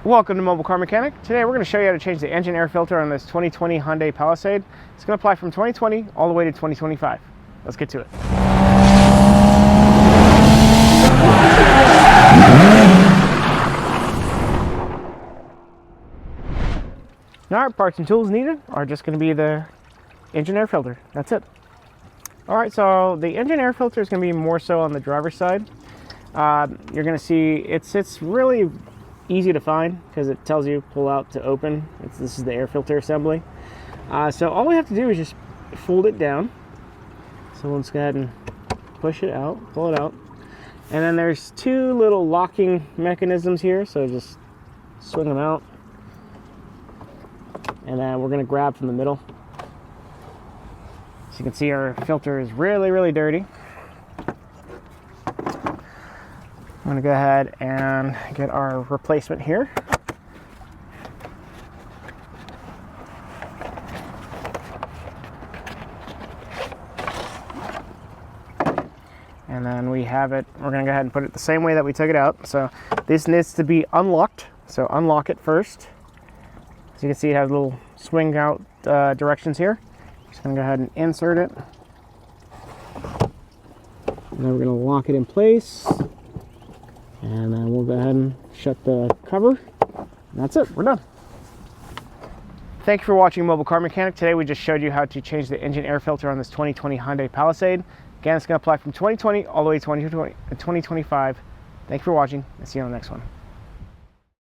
Welcome to Mobile Car Mechanic. Today we're going to show you how to change the engine air filter on this 2020 Hyundai Palisade. It's going to apply from 2020 all the way to 2025. Let's get to it. Alright, parts and tools needed are just going to be the engine air filter. That's it. Alright, so the engine air filter is going to be more so on the driver's side. You're going to see it's really easy to find because it tells you pull out to open. This is the air filter assembly. So all we have to do is just fold it down. So let's go ahead and push it out, pull it out. And then there's two little locking mechanisms here. So just swing them out. And then we're going to grab from the middle. So you can see our filter is really dirty. I'm going to go ahead and get our replacement here. And then we have it, we're going to go ahead and put it the same way that we took it out. So this needs to be unlocked. So unlock it first. As you can see, it has little swing out directions here. Just going to go ahead and insert it. And then we're going to lock it in place. And then we'll go ahead and shut the cover. And that's it, we're done. Thank you for watching Mobile Car Mechanic. Today we just showed you how to change the engine air filter on this 2020 Hyundai Palisade. Again, it's going to apply from 2020 all the way to 2025. Thank you for watching, and see you on the next one.